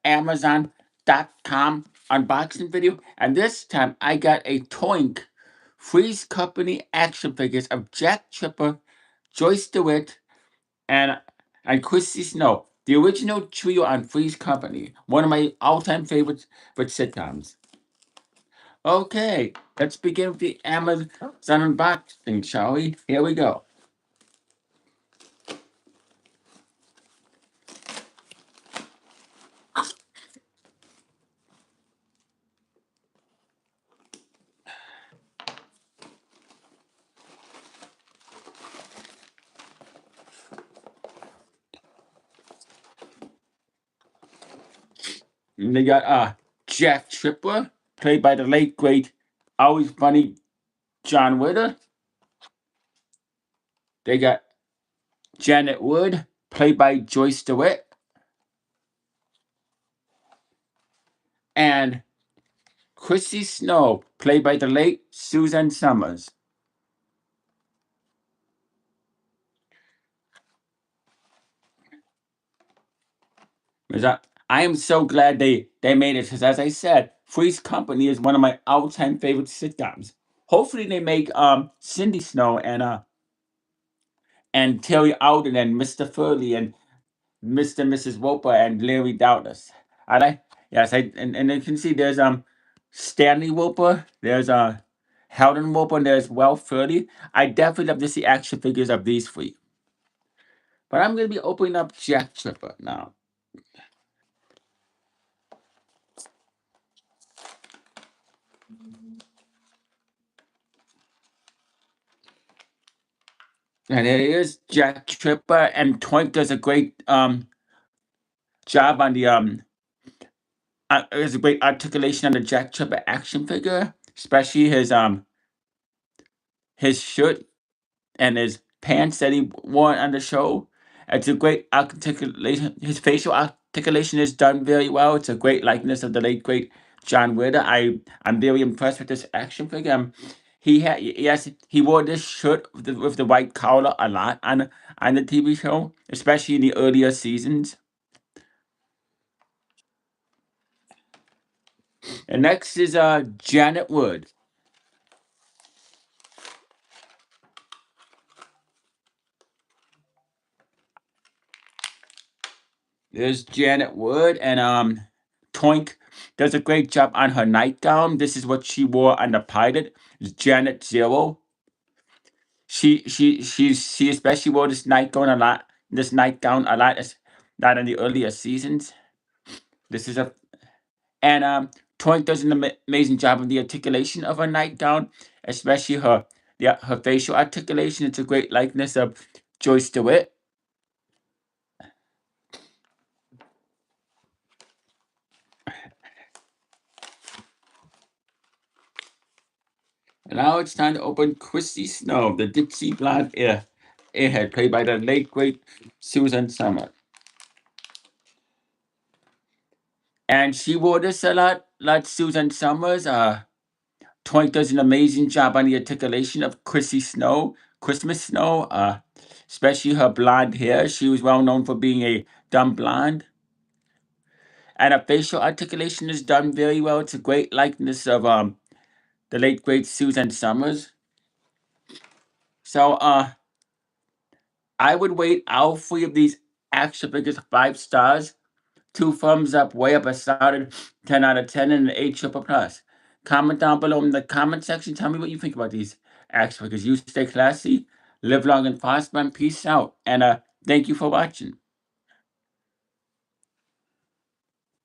Amazon.com unboxing video, and this time I got a Toink Freeze Company action figures of Jack Tripper, Joyce DeWitt, and Chrissy Snow, the original trio on Freeze Company, one of my all-time favorites for sitcoms. Okay, let's begin with the Amazon unboxing, shall we? Here we go. And they got Jack Tripper, played by the late great, always funny John Ritter. They got Janet Wood, played by Joyce DeWitt, and Chrissy Snow, played by the late Susan Summers. I am so glad they made it because, as I said, Three's Company is one of my all-time favorite sitcoms. Hopefully, they make Cindy Snow and Terry Alden and Mr. Furley and Mr. and Mrs. Roper and Larry Doubtless. I like yes, and you can see there's Stanley Roper, there's Helen Roper, and there's Will Furley. I definitely love to see action figures of these three. But I'm gonna be opening up Jack Tripper now. And it is Jack Tripper, and Twink does a great job on the there's a great articulation on the Jack Tripper action figure, especially his shirt and his pants that he wore on the show. It's a great articulation. His facial articulation is done very well. It's a great likeness of the late great John Ritter. I'm very impressed with this action figure. He wore this shirt with the white collar a lot on the TV show, especially in the earlier seasons. And next is Janet Wood. There's Janet Wood, and Toink does a great job on her nightgown. This is what she wore on the pilot. It's Janet Zero. She especially wore this nightgown a lot. This nightgown a lot, not in the earlier seasons. This is a and Toink does an amazing job of the articulation of her nightgown, especially her facial articulation. It's a great likeness of Joyce DeWitt. And now it's time to open Chrissy Snow, the Dixie blonde airhead, played by the late great Susan Summer. And she wore this a lot, like Susan Summers. Twink does an amazing job on the articulation of Chrissy Snow, Christmas Snow, especially her blonde hair. She was well known for being a dumb blonde. And her facial articulation is done very well. It's a great likeness of the late great Susan Summers. So I would rate all three of these action figures 5 stars. 2 thumbs up, way up a solid 10 out of 10, and an 8 triple plus. Comment down below in the comment section. Tell me what you think about these action figures. You stay classy, live long and prosper, and peace out. And thank you for watching.